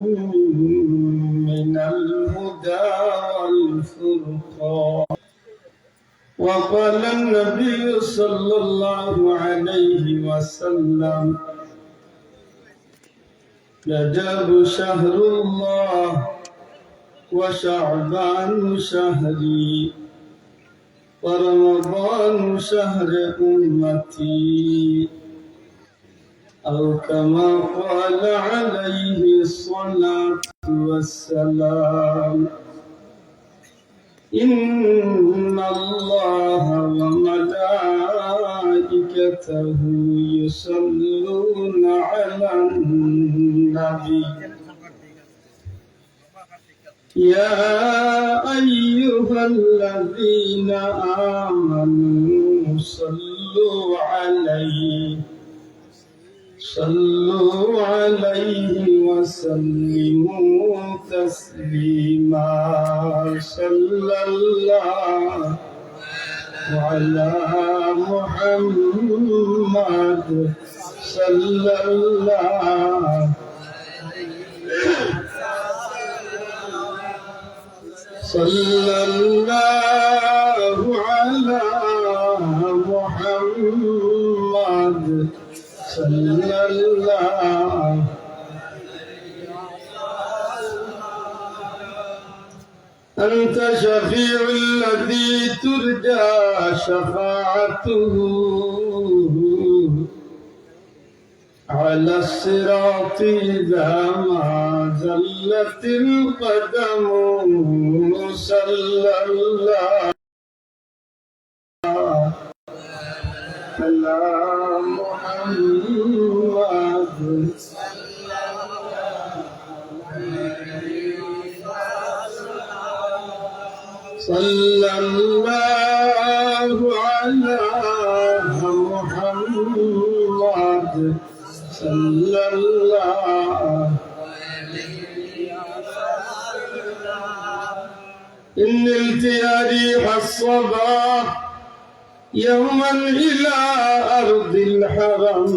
من الهدى والفرقان. وقال النبي صلى الله عليه وسلم: رجب شهر الله وشعبان شهري ورمضان شهر أمتي، أو كما قال عليه الصلاة والسلام. إن الله وملائكته يصلون على النبي يا أيها الذين آمنوا صلوا عليه وسلموا تسليما. صلى الله على محمد صلى الله على محمد صلى الله. أنت شفيع الذي ترجى شفاعته على الصراط إذا ما زلت القدم. صلى الله على محمد صلى الله على محمد صلى الله. إن نلت ريح الصباح يوما إلى أرض الحرم،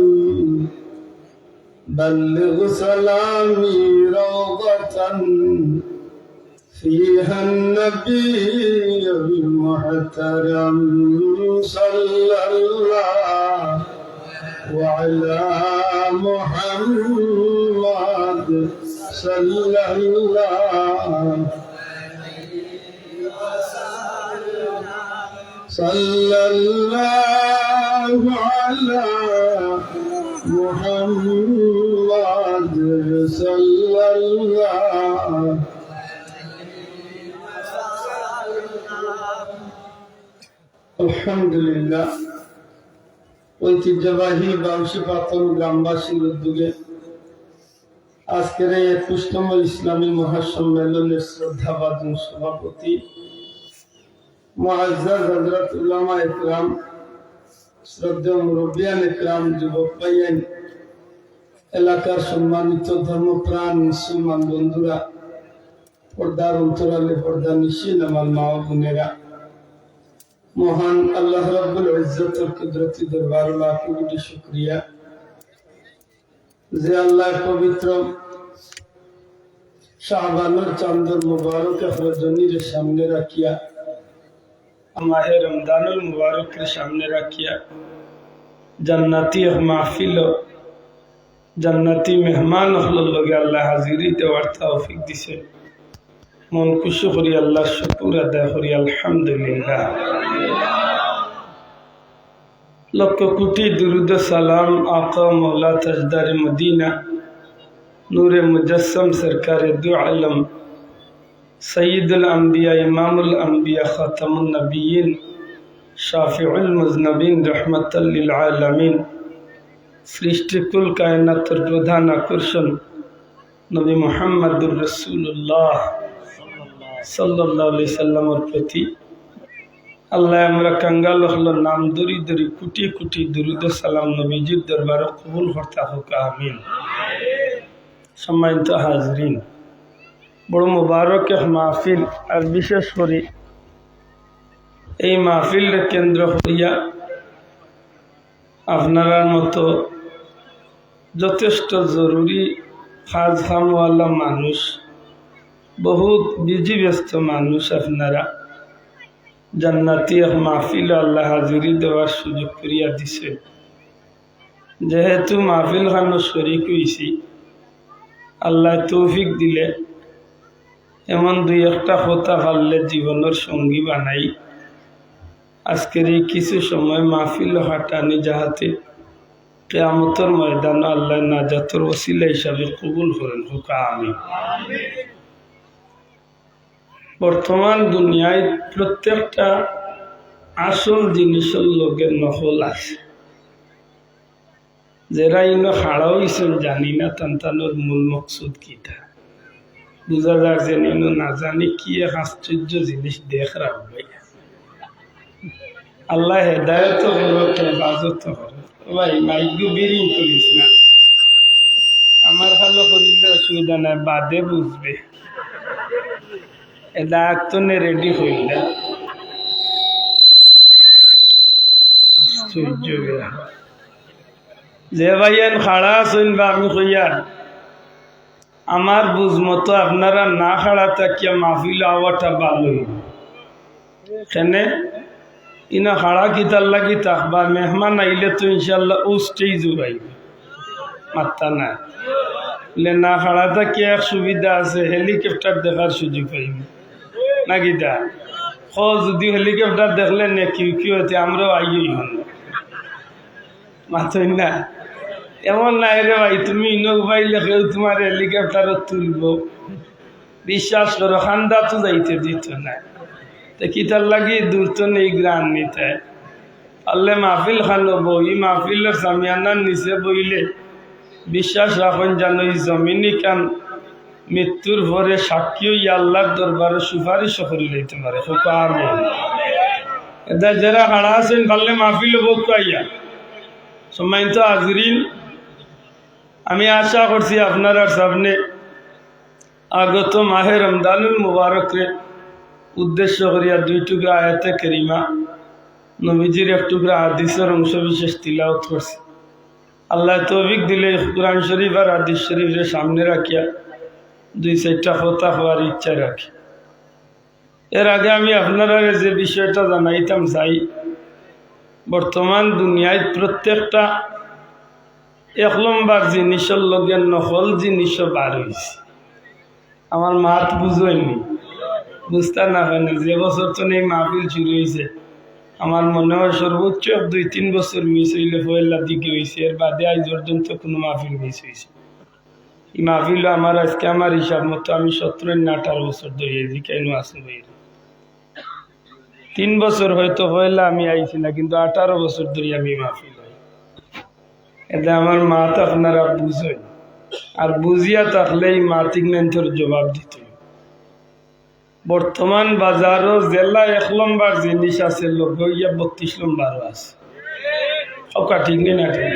بلغ سلامي روضة فيها النبي المحترم. صلى الله وعلى محمد صلى الله صلى الله على محمد صلى الله. আলহামদুলিল্লাহ, ঐতিহ্যবাহী বাউশীপাতন গ্রামবাসীর উদ্যোগে আজকের এই 21তম ইসলামী মহাসম্মেলনের শ্রদ্ধাভাজন সভাপতি মুআজ্জাজ হযরত উলামা ইকরাম, শ্রদ্ধেয় মুরব্বিয়ান ইকরাম, যুবক ভাইয়েন, এলাকার সম্মানিত ধর্মপ্রাণ মুসলমান বন্ধুরা, পর্দার অন্তরালে পর্দা নিশিন আমার মা ও বোনেরা, মহান আল্লাহ রাব্বুল ইজ্জতের কুদরতি দরবারে লাখ কোটি শুকরিয়া যে আল্লাহ পবিত্র শাবানের চাঁদের মুবারক রজনীর সামনে রাখিয়া, মাহে রমজানুল মুবারকের সামনে রাখিয়া জান্নাতি মাহফিল, জান্নাতি মেহমান হলোর লগে আল্লাহ হাজিরি দেওয়ার তৌফিক দিছে। মন খুশি করি আল্লাহ শুকর আদায় করি আলহামদুলিল্লাহ। লক্ষ কোটি দুরুদ সালাম আকা মৌলা তাজদার মদিনা নূরে মুজস্সম সরকার দু আলম সঈদুল আম্বিয়া ইমামুল আম্বিয়া খাতামুন নবিয়্যিন শাফিউল মুজনবিন রহমাতাল লিল আলামিন, সৃষ্টিকুল কায়নাতের প্রধান আকর্ষণ নবী মুহাম্মদুর রাসূলুল্লাহ সাল্লাল্লাহু আলাইহি সাল্লামের প্রতি আল্লাহ আমরা কাঙ্গাল হলো নাম দরি দরি কোটি কোটি দুরুদ সালাম নবীজির দরবারে কবুল করতে হোক, আমিন। সম্মানিত হাজরিন, বড় মুবারক মাহফিল, আর বিশেষ করে এই মাহফিল কেন্দ্র করিয়া আপনার মতো যথেষ্ট জরুরি খাজ খামওয়ালা মানুষ, বহুত বিজি ব্যস্ত মানুষ। আপনারা জান্নাতি এক মাহফিল আল্লাহ হাজিরি দেওয়ার সুযোগ করিয়া দিছে। যেহেতু মাহফিল খানো শরীক হইছি, আল্লাহ তৌফিক দিলে এমন দুই একটা কথা পারলে জীবনের সঙ্গী বানাই আজকের এই কিছু সময় মাহফিল হাঁটানি, যাহাতে কিয়ামতের ময়দানে আল্লাহ নাজাতের ওসিলা হিসাবে কবুল করেন। হোক আমিন। বর্তমান দুনিয়ায় প্রত্যেকটা আসল জিনিসের লগে নকল আছে। যারা ইনো হারা হইছেন জানি না তান্তানোর মূল মকসুদ কিটা, বুঝা যাক যে ইনো না জানি কি এক আশ্চর্য জিনিস দেখ রাখবে। আল্লাহ হেদায়ত করো, হেফাজত করো। ভাই মাইকু বিরিং করিস না, আমার ভালো করিলে অসুবিধা নাই, বাদে বুঝবে। এটা একটনে রেডি হইল আশ্চর্য যে ভাইয়ান খাড়া আছেন বা আমি কইয়া আমার বুঝ মতো আপনারা না খাড়া থাকিয়া মাহফিল আওয়াটা ভালো কেনে ইনা খাড়া কিতার লাগি থাকবা। মেহমান আইলে তো ইনশাল্লাহ ও স্টেজ উড়াইবে, মাত্তা না না খাড়া থাকিয়া এক সুবিধা আছে, হেলিকপ্টার দেখার সুযোগ পাইবে না গীতা। যদি হেলিকপ্টার দেখলে নে কি হতে আমরাও আইই হন মাথই না। এমন নাই রে ভাই, তুমি ইনক পাইলে কেউ তোমার হেলিকপ্টারও তুলব, বিশ্বাস করো। খান্দা তো যাইতে দিত না, তো কিতার লাগি দূর তো নেই গ্রাম নিতে। আল্লে মাহফিল খানো বই, মাহফিলের সামিয়ানার নিচে বইলে বিশ্বাস রাখুন জানো এই জমিনি কান মৃত্যুর পরে সাক্ষী আল্লাহর দরবারে সুপারিশ করে লইতে পারে। এটা যারা হারা আছেন পারলে মাহফিল বক আইয়া সম্মানিত হাজরিন, আমি আশা করছি আপনার সামনে আগত মাহে রমজানুল মুবারকরে উদ্দেশ্য করিয়া দুই টুকরা আয়াতে কারিমা, নবীজির এক টুকরা হাদিসের অংশ বিশেষ তিলাওয়াত করছি। আল্লাহ তৌফিক দিলে কুরআন শরীফ আর হাদিস শরীফের সামনে রাখিয়া দুই চারটা কথা হওয়ার ইচ্ছা রাখি। এর আগে আমি আপনারা যে বিষয়টা জানাইতাম চাই, বর্তমান দুনিয়ায় প্রত্যেকটা এক নম্বর জিনিসের লগে নকল জিনিসও বার হয়েছে। আমার মাত বুঝেননি, বুঝতে না হয় না। যে বছর তো এই মাহফিল শুরু হয়েছে, আমার মনে হয় সর্বোচ্চ 2-3 বছর মিস হইলে পয়লা দিকে হয়েছে, এর বাদে আজ পর্যন্ত কোনো মাহফিল মিস হয়েছে। এই মাহফিল আমার আজকে আমার হিসাব মতো আমি 17-18 বছর ধরে কেন আসে বই 3 বছর হয়তো পয়লা আমি আইছি না, কিন্তু 18 বছর ধরে আমি মাহফিল হই। এটা আমার মাত আপনারা বুঝেন, আর বুঝিয়া থাকলে এই মাতিক নেন্থর জবাব দিত। বর্তমান বাজারও জেলা 1 নম্বর জিনিস আছে, লোক 32 নম্বরও আছে। ওকা ঠিক নেই না? ঠিক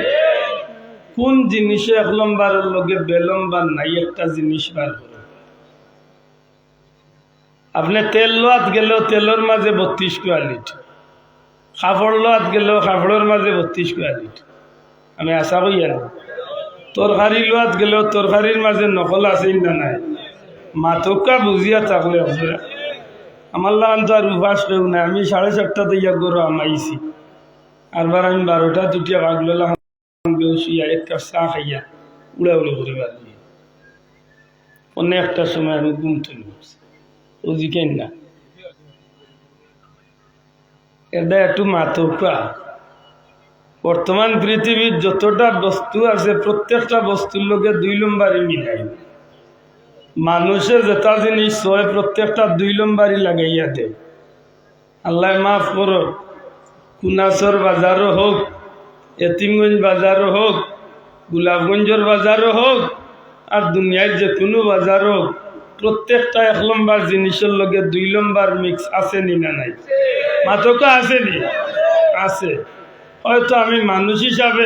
কোন জিনিসে 1 নম্বরের লগে বেলম্বার নাই একটা জিনিস বার করে। আপনি তেল লোয়াত গেলেও তেলের মাঝে 32 কোয়ালিটি, কাপড় লোয়াত গেলেও কাপড়ের মাঝে 32 কোয়ালিটি। আমি আশা করি না তরকারি লোয়াত গেলেও তরকারির মাঝে নকল আছে না নাই। মাথকা বুঝিয়া থাকলে আমার লাগান তো আর উপাস কেউ নাই। আমি 7:30 দিয়া গরু আমাইছি, আরবার আমি 12টা 2টা বাগলা বেউসিয়া 1 কাপ চা খাইয়া উড়া উড়ে ঘুরে পারবি। অনেকটা সময় আমি ঘুম তুলি ওদিকেন না, এটা একটু মাথকা। বর্তমান পৃথিবীর যতটা বস্তু আছে প্রত্যেকটা বস্তুর লোকে 2 নম্বরই মিলাই। মানুষের যেটা জিনিস হয় প্রত্যেকটা 2 নম্বরই লাগাইয়া দেয়। আল্লাহ মাফ করো, কুনাসর বাজারও হোক, এতিমগঞ্জ বাজারও হোক, গোলাপগঞ্জের বাজারও হোক, আর দুনিয়ার যে কোনো বাজার হোক, প্রত্যেকটা 1 নম্বর জিনিসের লগে 2 নম্বর মিক্স আছে নি না নাই? মাথকা আছে নি? আছে। হয়তো আমি মানুষ হিসাবে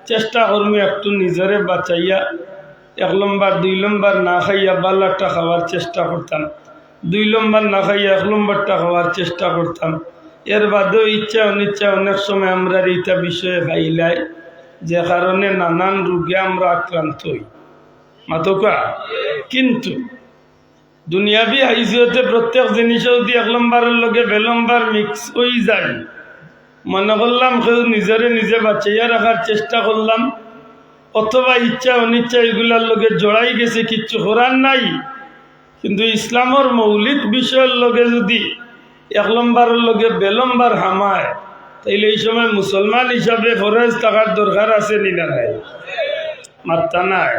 চেষ্টা করবো একটু নিজেরে বাঁচাইয়া 1 নম্বর 2 নম্বর না খাইয়া বাল্লাটা খাওয়ার চেষ্টা করতাম, 2 নম্বর না খাইয়া 1 নম্বরটা খাওয়ার চেষ্টা করতাম। এর বাদেও ইচ্ছা অনিচ্ছা অনেক সময় আমরা এইটা বিষয়ে ভাইলাই, যে কারণে নানান রোগে আমরা আক্রান্ত হই। মাতকা কিন্তু দুনিয়াবি হাইজিয়তে প্রত্যেক জিনিসও যদি 1 নম্বরের লগে 2 নম্বর মিক্স হয়ে যায় মনে করলাম কেউ নিজেরে নিজে বাঁচাইয়া রাখার চেষ্টা করলাম অথবা ইচ্ছা অনিচ্ছা এগুলার লগে জড়াই গেছে কিচ্ছু করার নাই কিন্তু ইসলামের মৌলিক বিষয়ের লগে যদি 1 নম্বরের লগে 2 নম্বর হামায় তাইলে এই সময় মুসলমান হিসাবে ফরজ থাকার দরকার আছে নি না নাই মাত্তা নাই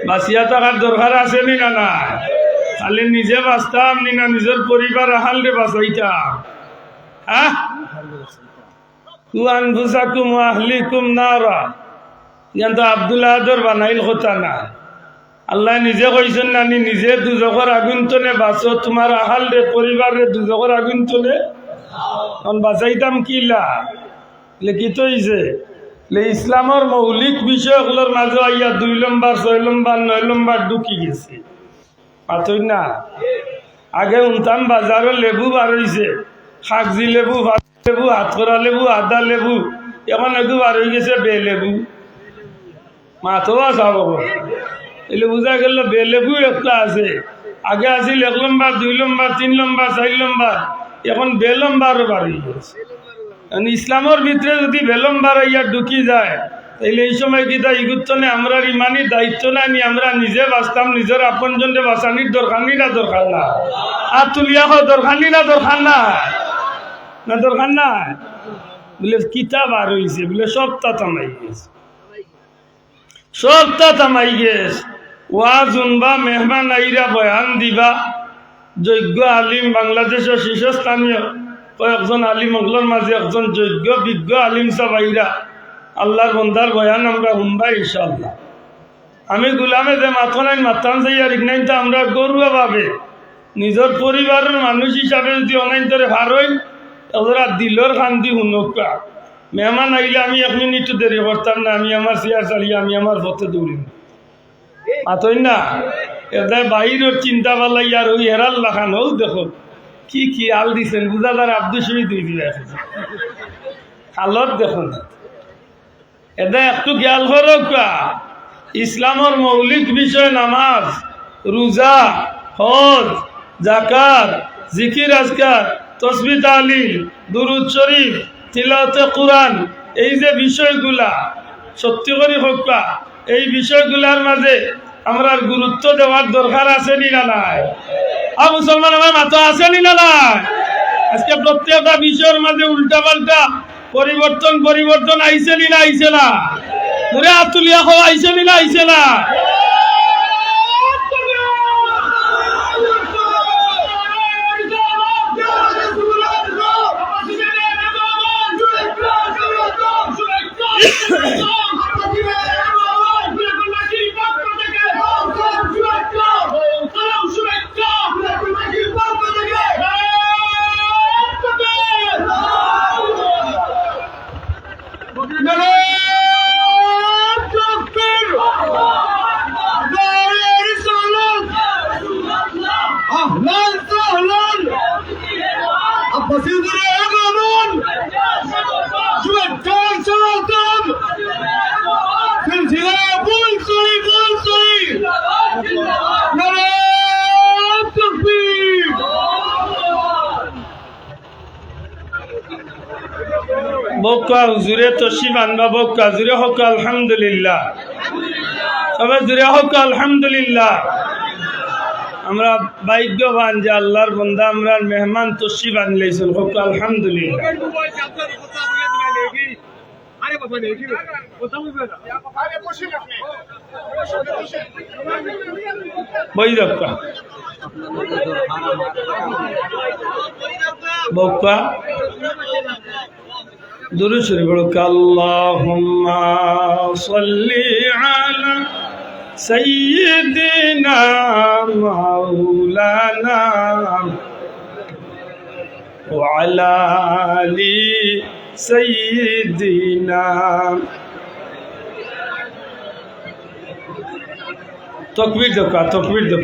বাঁচিয়া থাকার দরকার আছে নি না নাই খালি নিজে বাঁচতাম নি না নিজের পরিবার আহালরে বাঁচাইতাম হ্যাঁ আনফুসাকুম ওয়া আহলিকুম নারা ইয়ান তো আব্দুল্লাহ আদর বানাইল কথা না আল্লাহ নিজে কইছেন না নি নিজে দুজখের আগুন তলে বাঁচো তোমার আহালরে পরিবারে দুজখের আগুন তলে এখন বাঁচাইতাম কিলা লিখিত হইছে ইসলামের মৌলিক বিষয়গুলোর মাঝে আইয়া 2 নম্বর 6 নম্বর 9 নম্বর ঢুকি গেছে পাতই না আগে উনতাম বাজারে লেবু বার হইছে খাগজি লেবু লেবু হাতকরা লেবু আদা লেবু এখন এগুলো বার হয়ে গেছে বে লেবু মাথো চাব এলে বুঝা গেল বে লেবু একটা আছে আগে আছিল 1 নম্বর 2 নম্বর 3 নম্বর 4 নম্বর এখন বে নম্বরও বার হয়ে গেছে ইসলামের ভিতরে যদি বে নম্বর ইয়া ঢুকি যায় তাইলে এই সময় কি তা ইগুত্তনে আমরা ইমানি দায়িত্ব না নি আমরা নিজে বাঁচতাম নিজের আপনজনকে বাঁচানির দরকার নি না দরকার না আর তুলিয়া দরকার নি না দরকার না না দরকার না বলে কিতাব আর হয়েছে বলে সবটা থামাই গেছে সবটা থামাই গেছে ওয়াজ শুনবা মেহমান আইরা বয়ান দিবা যোগ্য আলিম বাংলাদেশের শীর্ষস্থানীয় কয়েকজন আলিম ওগুলোর মাঝে একজন যোগ্য বিজ্ঞ আলিম সব আইরা আল্লাহর বন্দার বয়ান আমরা শুনবা ইনশাআল্লাহ আমি গুলামে যে মাথনাইন মাতান যাইয়া রিগনাইন তো আমরা গরুয়া ভাবে নিজের পরিবারের মানুষ হিসাবে যদি অনাইন ধরে ভারই ওরা দিলর খান্দি হুনকা মেহমান আইলে আমি 1 মিনিট দেরি করতাম না আমি আমার চেয়ার চালিয়ে আমি আমার পথে দৌড়ি মাথই না এটা বাহিরের চিন্তা পালাই আর ওই হেরাল লাখান হল দেখো কি আল দিছেন বুঝাদার আব্দুল শহীদ দুই দিয়ে হালত দেখো না এটা একটু খেয়াল করো ইসলামের মৌলিক বিষয় নামাজ রোজা হজ যাকাত জিকির আজকার তসবিহ তাহলিল দুরূদ শরীফ তিলাওয়াতে কোরআন এই যে বিষয়গুলা সত্যি করে হকা এই বিষয়গুলার মাঝে আমরা গুরুত্ব দেওয়ার দরকার আছে নি না নাই মুসলমান আমার মাথা আছে নি না নাই আজকে প্রত্যেকটা বিষয়ের মাঝে উল্টা পাল্টা পরিবর্তন আইছে নি না আইছে না ঘুরে আতুলিয়া খাওয়া আইছে নি না আইছে না বক্কা হুজুরে তশরিফ আনবা বক্কা জুরে হক আলহামদুলিল্লাহ সবাই জুরে হক আলহামদুলিল্লাহ আমরা ভাগ্যবান যে আল্লাহর বান্দা আমরা মেহমান তশরিফ আনলেছেন হক আলহামদুলিল্লাহ বই দক্কা বক্কা দুরূদ শরীফ পড়ো আল্লাহুম্মা সাল্লি আলা সাইয়্যিদিনা মাওলানা ওয়া আলা আলি সাইয়্যিদিনা তাকবীর দাও তাকবীর দাও